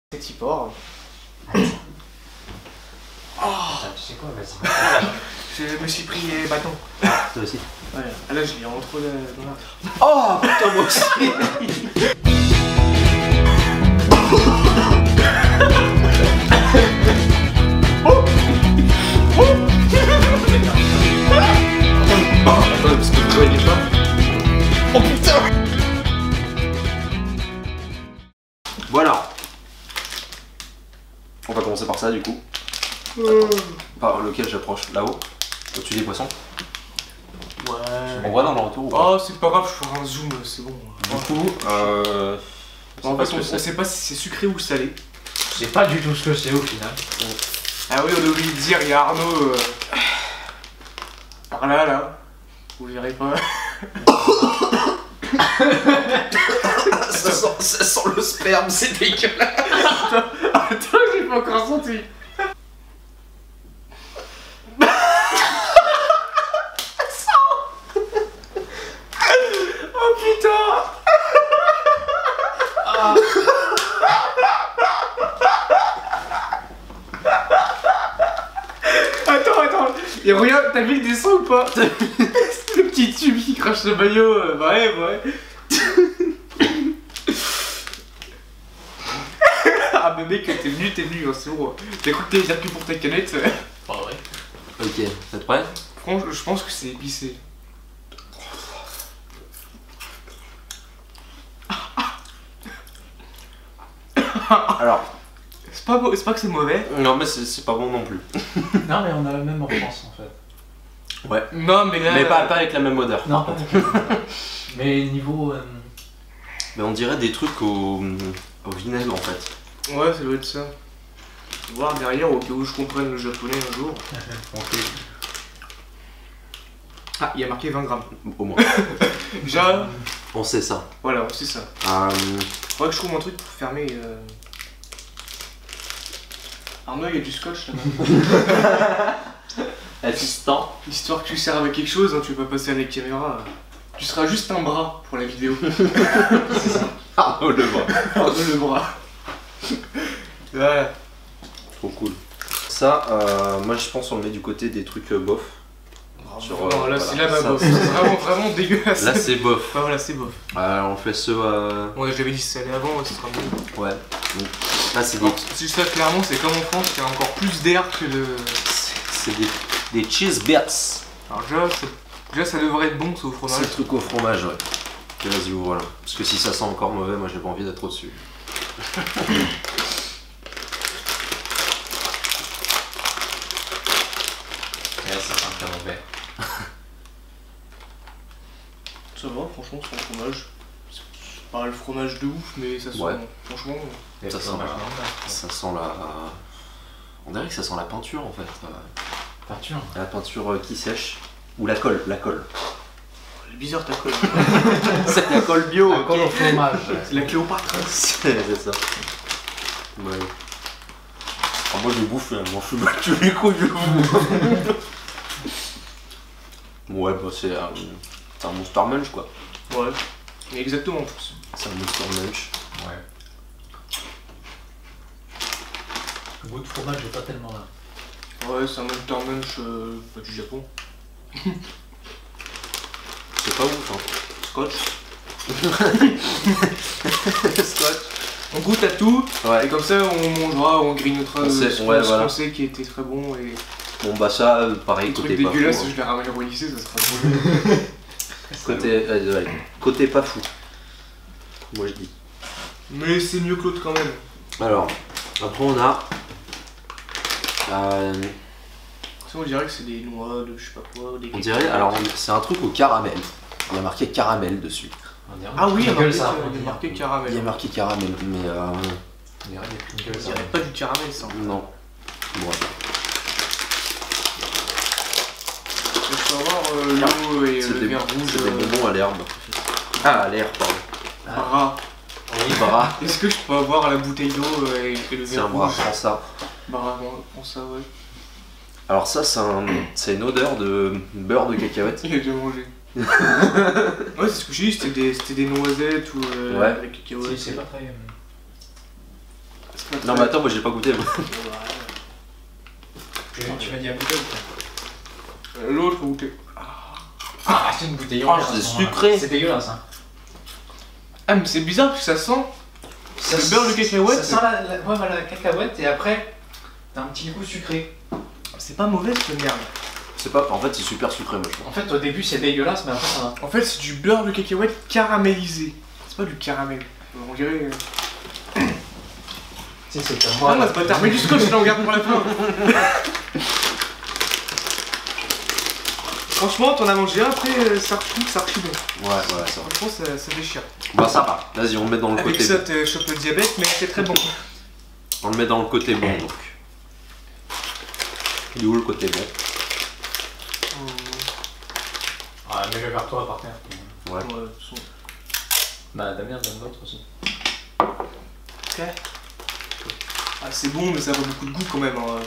Petit porc. Oh. Attends, tu sais quoi, vas-y. Je me suis pris les bâtons. Ah, toi aussi. Ouais, ah là je les rentre trop dans la... Oh putain, moi aussi. Attends, parce que toi il est pas. Oh putain. Voilà. On va commencer par ça du coup. Par lequel j'approche, là-haut, au-dessus des poissons. Ouais. On voit dans le retour ou pas? Oh c'est pas grave, je ferai un zoom, c'est bon. Du coup, En fait on sait pas si c'est sucré ou salé. Je sais pas du tout ce que c'est au final. Ah oui, on a oublié de dire, il y a Arnaud par là, là. Vous verrez pas. ça sent le sperme, c'est dégueulasse. Attends, j'ai pas encore senti. Oh putain. Attends. Et regarde, t'as vu le dessin ou pas? Le petit tube qui crache le maillot, ouais. Ah mais mec, t'es venu, hein, c'est bon. T'as cru que t'allais dire que pour ta canette. Pas vrai. Ok, t'es prêt? Franchement, je pense que c'est épicé. Alors, C'est pas que c'est mauvais. non mais c'est pas bon non plus. Non, mais on a la même en France en fait. Ouais. Non mais là... Mais pas avec la même odeur. Non, pas du tout. Mais niveau. Mais on dirait des trucs au vinaigre en fait. Ouais, ça doit être ça. Voir derrière au cas où je comprenne le japonais un jour. Ah, il y a marqué 20 grammes. Au moins. Déjà, On sait ça. voilà, c'est ça. Faudrait que je trouve un truc pour fermer. Arnaud, il y a du scotch là-bas. Assistant. Histoire que tu serves à quelque chose, hein, tu vas pas passer à la caméra. Tu seras juste un bras pour la vidéo. C'est ça. Arnaud le bras. Arnaud le bras. Voilà. Trop cool. Ça, moi je pense qu'on le met du côté des trucs bof. Sur, Non, là voilà, c'est là ma ça, bof. c'est- C'est vraiment dégueulasse. Là c'est bof. Enfin, voilà, c'est bof. On fait ce. Ouais, j'avais dit salé avant, ce sera bon. Ouais. Donc, là c'est des. Non, c'est ça, clairement, c'est comme en France, il y a encore plus d'air que de. C'est des cheese bits. Alors, déjà, ça devrait être bon, c'est au C'est fromage. le truc au fromage, ouais. Que vas-y, voilà. Parce que si ça sent encore mauvais, moi j'ai pas envie d'être au-dessus. Ouais, ça sent le camembert. Ça va, franchement, c'est un fromage. C'est pas le fromage de ouf, mais ça sent. Ouais. Franchement. Et Ça le sent fromage la- normal. Ça sent la. On dirait que ça sent la peinture en fait. Peinture. La peinture qui sèche. Ou la colle, la colle. Elle est bizarre ta colle. C'est la colle bio. Un col au fromage. C'est la Cléopâtre. C'est ça. Ouais. Ah, moi je bouffe, hein. Moi je suis battu les couilles, je bouffe. Ouais, bah c'est un Monster Munch quoi. Ouais. Exactement en plus. C'est un Monster Munch. Ouais. Le goût de fromage est pas tellement là. Ouais, c'est un Monster Munch du Japon. C'est pas ouf hein. Scotch. Scotch. On goûte à tout, et Ouais. comme ça on mangera, on grignotera On sait, ce ouais, qu'on voilà. sait qui était très bon et Bon bah ça, pareil, les trucs côté pas fou. dégueulasses, Hein. je vais ramener au lycée, ça sera drôle. Côté pas fou. Moi je dis. Mais c'est mieux que l'autre quand même. Alors, après on a. Ça on dirait que c'est des noix de je sais pas quoi, des On dirait, alors c'est un truc au caramel. Il y a marqué caramel dessus. On dirait Ah oui, il y a Pringles, marqué caramel. Il y a marqué caramel, mais On dirait des Pringles. On dirait pas du caramel ça. non. Bon, Je peux avoir l'eau et c'est le des, verre rouge. c'est des bonbons à l'herbe. Ah, à l'air, pardon. Bras. Oui, Bras. Est-ce que je peux avoir la bouteille d'eau et le C'est un verre bras, rouge? prends ça. Bras, bon, prends ça, ouais. Alors ça, c'est une odeur de beurre de cacahuète. Il a déjà mangé. Ouais, c'est ce que j'ai dit, c'était des noisettes ou Ouais. avec cacahuètes. c'est pas très. Non, mais attends, moi j'ai pas goûté. Moi. Tu m'as dit à goûter ou pas? L'autre, goûter. Ah, c'est une bouteille. Oh, c'est sucré. C'est dégueulasse, hein. Ah, mais c'est bizarre parce que ça sent. Le beurre de cacahuète. Ça sent ouais, voilà, la cacahuète et après, t'as un petit goût sucré. C'est pas mauvais cette merde. C'est pas. En fait, c'est super sucrré, moi je trouve. En fait, au début, c'est dégueulasse, mais après, ça va. En fait, c'est du beurre de cacahuète caramélisé. C'est pas du caramel. On dirait. Tu sais, c'est comme Ah, c'est pas terminé du scotch, là, on garde pour la fin. Franchement, t'en as mangé un, après, je trouve que ça archi bon. Ouais, ça va. Franchement, ça déchire. Bah, ça va. Vas-y, on le met dans le Avec côté. ça, tu chopes le diabète, mais c'est très bon. On le met dans le côté bon, donc. Il est où le côté bon? Ah, mets-le vers toi par terre. Ouais. Bah, Damien, donne l'autre aussi. Ok. Ah, c'est bon, mais ça a pas beaucoup de goût quand même. Hein.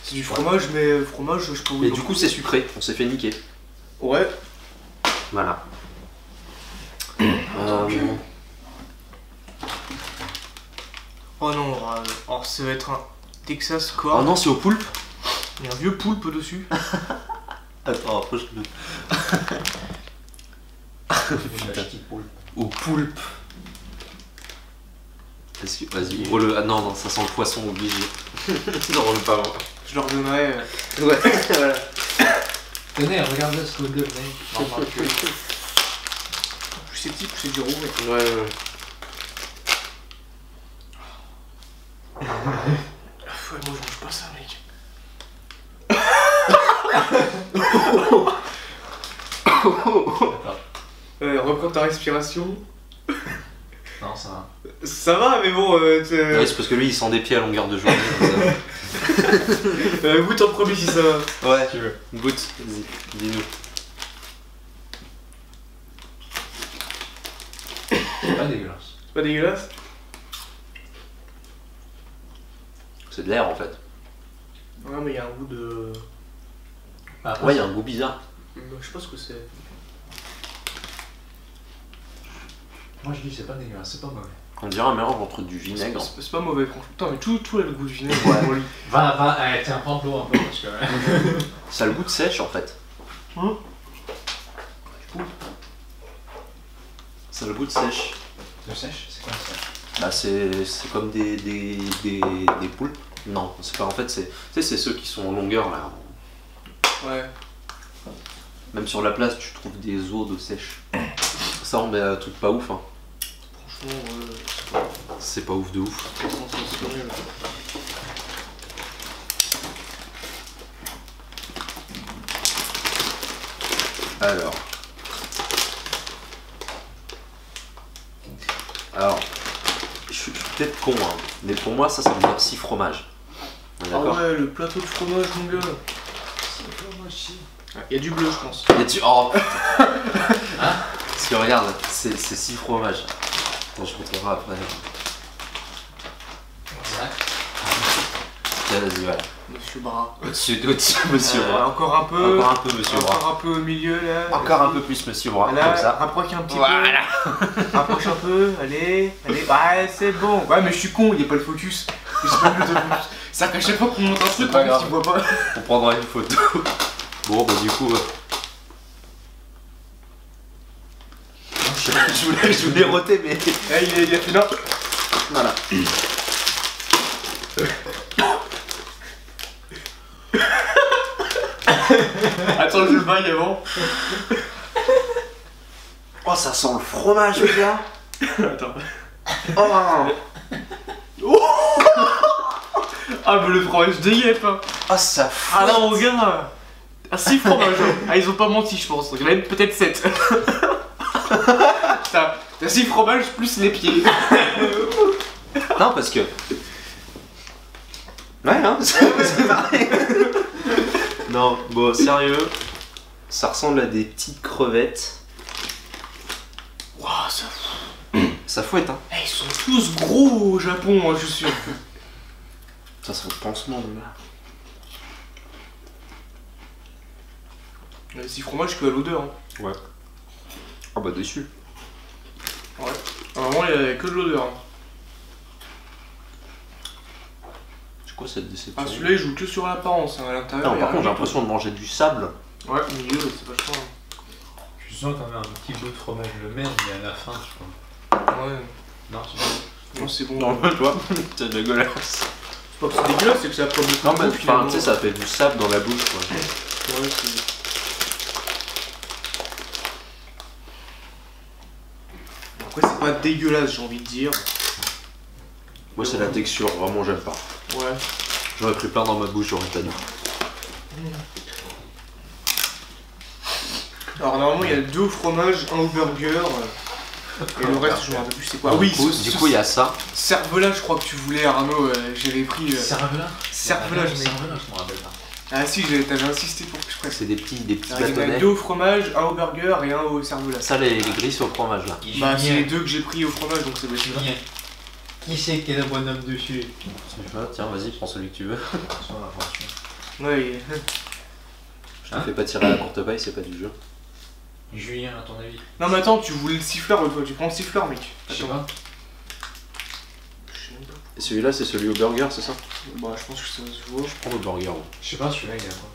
C'est du fromage, mais fromage, je peux vous Et du coup, c'est sucré. On s'est fait niquer. Ouais. Voilà. Oh non, oh, ça va être un Texas Oh Corn. non, c'est au poulpe. Il y a un vieux poulpe dessus. Attends, approche-le. Au poulpe. Est-ce que... Vas-y, ouvre-le. Ah non, non, ça sent le poisson obligé. Non, le pas. Je leur donnerai. Ouais, voilà. Tenez, regardez ce que vous devenez. Plus c'est petit, plus c'est du roux. Ouais, ouais. Ouais, moi je mange pas ça, mec. Reprends ta respiration. Non, ça va. Ça va, mais bon, Ouais, c'est parce que lui il sent des pieds à longueur de journée. goûte en premier si ça va. Ouais, Tu veux. goûte, vas-y, dis-nous. C'est pas dégueulasse. C'est pas dégueulasse? C'est de l'air en fait. Ouais, mais il y a un goût de. Bah, Ouais, il y a un goût bizarre. Je sais pas ce que c'est. moi je dis c'est pas dégueulasse, c'est pas mauvais. On dirait un mélange entre du vinaigre. C'est pas mauvais, franchement. Putain, mais tout a le goût de vinaigre. Ouais. Va, tiens, prends de l'eau un peu parce que. Ça a le goût de sèche en fait. Ça a le goût de sèche. De sèche, c'est quoi ça? Bah c'est comme des poulpes. Non, c'est pas en fait, c'est ceux qui sont en longueur là. Ouais. Même sur la place tu trouves des os de sèche. Ça on met un truc pas ouf hein. Franchement, C'est pas ouf de ouf. c'est nul. Alors, je suis peut-être con hein, mais pour moi ça me dire 6 fromages. On est Ah d'accord? ouais, le plateau de fromage, mon gars. Il y a du bleu, je pense. Et tu... Oh putain. Parce que regarde, c'est 6 fromages. Attends, je montrerai après. Tiens, vas-y, voilà. Monsieur Bras. Au-dessus, monsieur Bras. Encore un peu. Encore un peu, monsieur Bras. Encore un peu au milieu, là. Encore un peu plus, monsieur Bras. Là, Comme ça. rapproche un petit Voilà. peu. Rapproche un peu. Allez. Ouais, c'est bon. Ouais, mais je suis con, il n'y a pas le focus. Je sais pas le focus. C'est-à-dire qu'à chaque fois qu'on monte un truc, pas grave. tu vois pas. On prendra une photo. Bon, bah du coup... je voulais roter, mais... Là, il a fait là. Voilà. Attends, je le baille avant. Oh, ça sent le fromage, les gars. Attends. Oh. Ah, mais le fromage de Yep. Hein. Ah, ça Ah là, mon gars. Ah, 6 fromages. Ah, ils ont pas menti, je pense. Il y en a peut-être 7. T'as 6 fromages plus les pieds. Non, parce que... Ouais, hein, c'est pareil. Non, bon, sérieux, ça ressemble à des petites crevettes. Waouh, ça... Ça fouette, hein. Ils sont tous gros au Japon, moi, je suis sûr. Ça sent le pansement, de là. Les 6 fromages que à l'odeur. Hein. Ouais. Ah bah déçu. Ouais. Normalement, il y a que de l'odeur. Hein. quoi cette déception? Ah, celui-là il joue que sur l'apparence, hein. À l'intérieur. Par contre, j'ai l'impression de manger du sable. Ouais, au milieu, c'est vachement. Tu sens quand même un petit bout de fromage le même, mais à la fin, je crois. Ouais. Non, c'est bon. Non, c'est bon. Non, tu vois, c'est dégueulasse. C'est pas que c'est dégueulasse, c'est que ça a pas beaucoup Non, de mais goût, enfin, finalement. tu sais, ça fait du sable dans la bouche, quoi. Ouais, c'est. Après, c'est pas dégueulasse, j'ai envie de dire. Moi, c'est la texture, vraiment, j'aime pas. Ouais. J'aurais pris plein dans ma bouche, j'aurais pas dû. Alors, normalement, il y a 2 au fromage, 1 au burger. Et le reste, je me rappelle plus c'est quoi. Ah oui, du coup, il y a ça. cervelas, je crois que tu voulais, Arnaud. J'avais pris. Cervelas Cervelas, je mets. Cervelas, je m'en rappelle pas. Ah si, t'avais insisté pour que je prenne. C'est des petits Il y en a bâtonnets. 2 au fromage, 1 au burger et 1 au cervelas. Ça, les grisses au fromage, là. Bah, c'est les 2 que j'ai pris au fromage, donc c'est possible. Julien. Qui c'est qui est le bonhomme dessus? Je sais pas, tiens, vas-y, prends celui que tu veux. Sur la voiture. Ouais, Je te fais pas tirer à la courte paille, c'est pas du jeu. Julien, à ton avis? non, mais attends, tu voulais le siffleur, toi, tu prends le siffleur, mec. Je sais Attends. pas. Je sais même pas. Et celui-là, c'est celui au burger, c'est ça? Bah, je pense que ça se voit. Prends le burger. Ouais. Je sais pas, celui-là, il a quoi?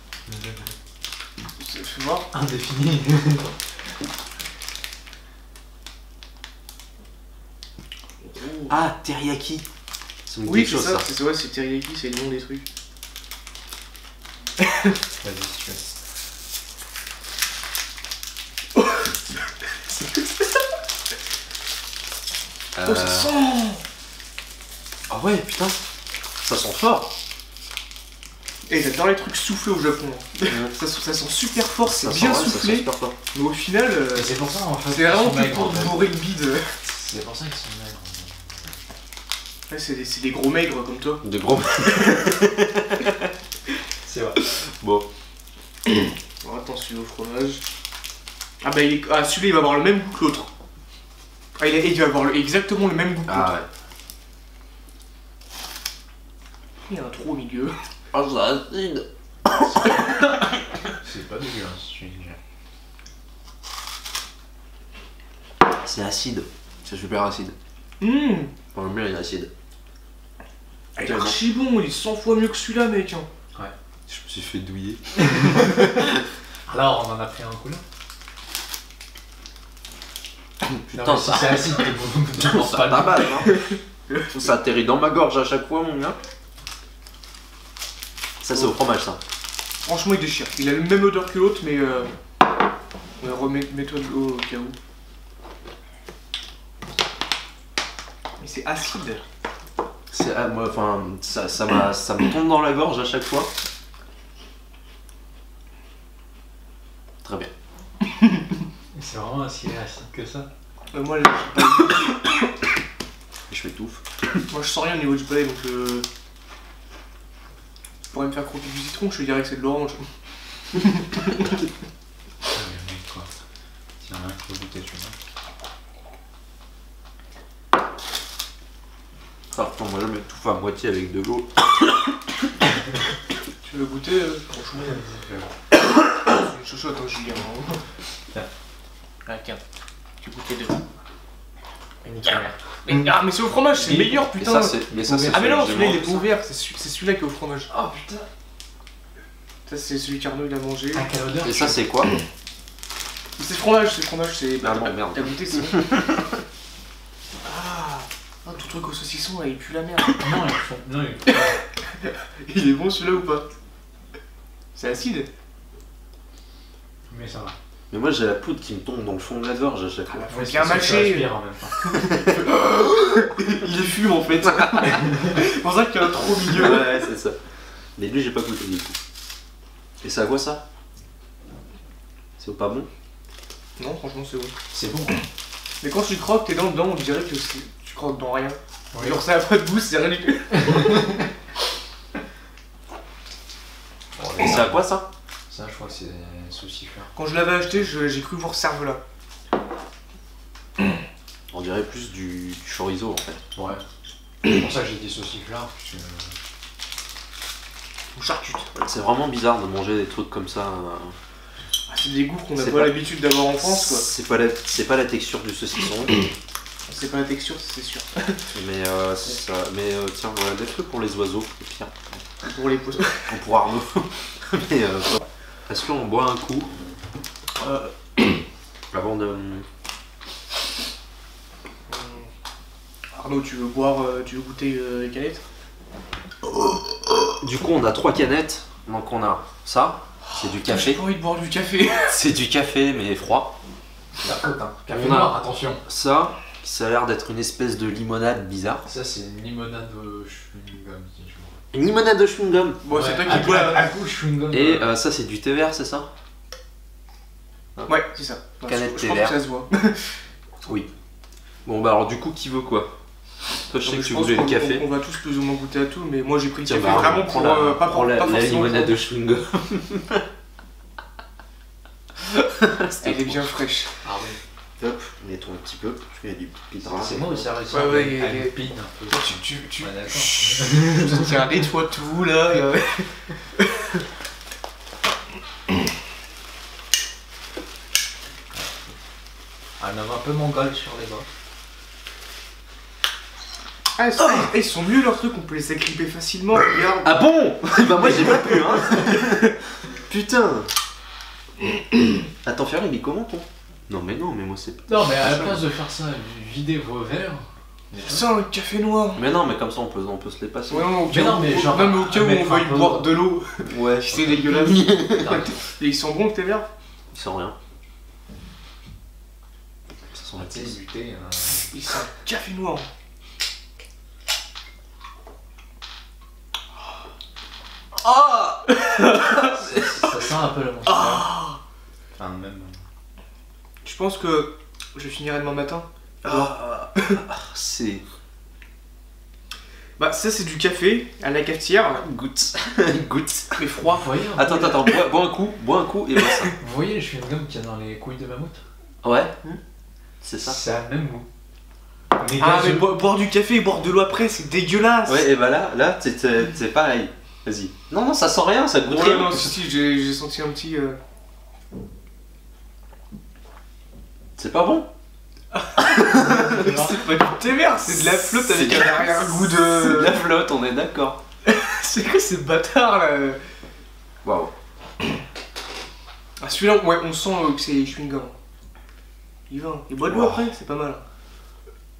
Fais voir. Indéfini. Ah, teriyaki. Ça me dit Oui, quelque c'est chose, ça, ça. c'est ouais, c'est teriyaki, c'est le nom des trucs. Vas-y, si tu veux. Oh, ça sent. Ah ouais, putain. Ça sent fort. Et j'adore les trucs soufflés au Japon. Hein. Ça sent super fort, c'est Ça bien sent, ouais, ça sent soufflé. super fort. Mais au final, Et c'est pour ça, en fait. c'est vraiment qu'ils sont que pour maigres, en fait. bourrer le bide. C'est pour ça qu'ils sont maigres. Ouais, c'est des gros maigres comme toi. De gros. C'est vrai. Bon. Alors attends, celui au fromage. Ah bah ah, celui-là il va avoir le même goût que l'autre. Ah il va avoir exactement le même goût que l'autre. Ah ouais. Il y a un trou au milieu. Ah, c'est acide. C'est pas dégueulasse, je suis C'est acide. C'est super acide. Enfin, le mien, il est acide. Il est archi bon, il est 100 fois mieux que celui-là, mec. Hein. Je me suis fait douiller. Alors, on en a pris un coup là. Putain, si ça. c'est acide, t'es bon. Tu penses Ça pas le tabasse, hein. Ça atterrit dans ma gorge à chaque fois, mon gars. Ça, c'est au fromage, ça. Franchement, il déchire. Il a le même odeur que l'autre, mais ouais, remets-toi de l'eau au cas où. Mais c'est acide. C'est, moi, enfin, ça me tombe dans la gorge à chaque fois. Très bien. C'est vraiment si acide que ça. Moi, là, j'ai pas- Je m'étouffe. moi, je sens rien au niveau du palais, donc je pourrais me faire croquer du citron, je te dirais que c'est de l'orange. Ah, mais mec, quoi. S'il y en a un qui peut goûter, tu vois. Ah, putain, moi, je m'étouffe à moitié avec de l'eau. Tu veux goûter franchement, c'est une chochotte, hein, Julien. Tiens. Ah, tiens. Tu goûtais deux. Nickel. Ah, mais c'est au fromage, c'est Et- meilleur, Mais putain. ça, c'est. Ah, mais non, celui que j'ai celui-là il est mangé, pas ça. ouvert, c'est celui-là qui est au fromage. Oh putain. Ça, c'est celui qu'Arnaud il a mangé. Ah, quelle odeur. Et ça, c'est quoi? C'est fromage, c'est. Ah bon, merde. T'as goûté, c'est bon. Ah, ton truc au saucisson là, il pue la merde. Non, ils font. Non, ils font. Il est bon celui-là ou pas? C'est acide. Mais ça va. Mais moi, j'ai la poudre qui me tombe dans le fond de la gorge à chaque fois. Faut Ouais, bien c'est parce que tu mâcher. respires en même temps. Il est fume en fait. C'est pour ça qu'il y en a trop au milieu. Ouais, c'est ça. Mais lui, j'ai pas goûté du coup. Et ça a quoi ça? C'est pas bon? Non, franchement, c'est bon. C'est bon. Mais quand tu croques, t'es dedans, on dirait que tu croques dans rien. Oui. Genre, ça a pas de goût, c'est rien du tout. Et c'est à quoi ça? Ça, je crois que c'est saucifleur. Quand je l'avais acheté, j'ai cru voir cervelas. On dirait plus du chorizo en fait. Ouais. C'est pour ça que j'ai dit saucifleur. Parce que... Ou charcute. C'est vraiment bizarre de manger des trucs comme ça. Ah, c'est des goûts qu'on n'a C'est pas pas- l'habitude d'avoir en France, quoi. C'est pas la texture du saucisson. C'est pas la texture, c'est sûr. Mais tiens, voilà, des trucs pour les oiseaux, c'est pire. Pour les pouces. Pour Arnaud. Mais est-ce qu'on boit un coup avant de... Arnaud, tu veux boire, tu veux goûter les canettes? Du coup, on a 3 canettes. Donc on a ça, c'est du J'ai café. pas envie de boire du café. C'est du café mais froid. La faute, hein. Café On a- noir, attention. Ça, ça a l'air d'être une espèce de limonade bizarre. Ça, c'est une limonade chewing-gum. si je vois. Une limonade de chewing-gum. Bon, c'est Ouais, toi qui bois. à goût chewing-gum. Et ça, c'est du thé vert, c'est ça? Ouais, c'est ça. Ouais, Canette je thé pense vert. que ça se voit. Oui. Bon bah alors du coup, qui veut quoi? Toi, je sais que Je tu pense voulais le qu'on- café. On va tous plus ou moins goûter à tout, mais moi j'ai pris le Tiens, café bah, vraiment prends pour pas prends la forcément limonade de pour- chewing-gum. Elle est bien fraîche. Ah oui. Hop, mettons un petit peu, tu mets du pitras. C'est moi aussi, ça ressemble Ouais, ouais, à il y a- une pine un peu. Tu. Ouais, d'accord. Tiens, nettoie tout là. Ah, on avait un peu mongol sur les bords. Ah, ils sont mieux leurs trucs, on peut les agripper facilement. Regarde. Ah bon? Bah moi j'ai pas pu hein. Putain. Attends, Ferry, mais comment ton? Non mais moi c'est... Non, mais à la place de faire ça, vider vos verres. Ça, un café noir. Mais non, mais comme ça on peut se les passer. Ouais, non, au Mais cas non, où- mais genre, non, mais au cas où on mettre va un y peu boire de- de l'eau. Ouais, C'est dégueulasse. Et ils sont bons que tes verres? Ils sont rien. Ça sent la Tu sais, pisse. du thé. Ils sont café noir. Ah. Ça sent un peu la monster. Enfin, même. Je pense que je finirai demain matin. C'est... Bah ça c'est du café à la cafetière, Goutte. Goutte. mais froid. Vous voyez, Attends, bois un coup et bois ça. Vous voyez le chewing-gum qu'il y a dans les couilles de mammouth? Ouais. C'est ça. Ça a le même goût. Mais Ah mais gazeux. boire du café et boire de l'eau après c'est dégueulasse. Ouais, et bah là c'est pareil. Vas-y. Non, ça sent rien, ça goûte Ouais, rien. non si j'ai senti un petit... C'est pas bon. c'est pas du thé vert, c'est de la flotte avec C'est- un arrière-goût C'est de de... la flotte, on est d'accord. C'est quoi ces bâtards là? Waouh. Ah celui-là, ouais on sent que c'est chewing-gum. Il va, et bois de l'eau Wow. après, c'est pas mal.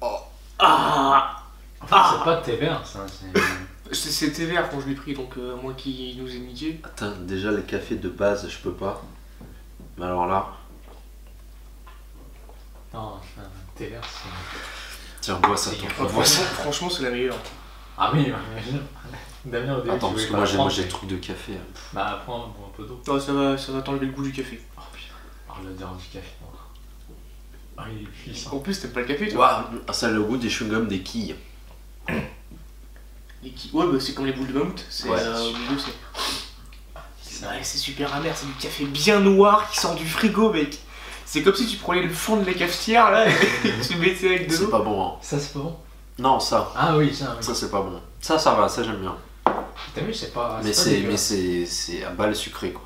Oh. Ah. En fait, c'est pas de thé vert, ça. C'est thé vert quand je l'ai pris, donc moi qui nous ai niqué. Attends, déjà les cafés de base, je peux pas. Mais alors là, Non, enfin, thé vert, c'est. tiens, bois ça. C'est toi. une Bois ça. Franchement c'est la meilleure. Ah oui, Damien au début. Attends, tu parce voulais que pas moi la j'ai prendre, mais- truc de café. Bah, prends un peu d'eau. Non ça va t'enlever le goût du café. Oh putain, oh, l'odeur du café. Ah, il est puissant. En plus t'aimes pas le café toi? Waouh, ça a le goût des chewing-gums des quilles. Ouais bah c'est comme les boules de mammouth. C'est Ouais. au milieu c'est... Ouais, c'est super amer, c'est du café bien noir qui sort du frigo mec. C'est comme si tu prenais le fond de la cafetière là et tu mettais avec de C'est l'eau. pas bon, hein. Ça, c'est pas bon? Non, ça. Ah oui, ça. Oui. Ça c'est pas bon. Ça va, ça j'aime bien. T'as vu, c'est pas. Mais pas c'est dégueulasse. c'est à balle sucrée quoi.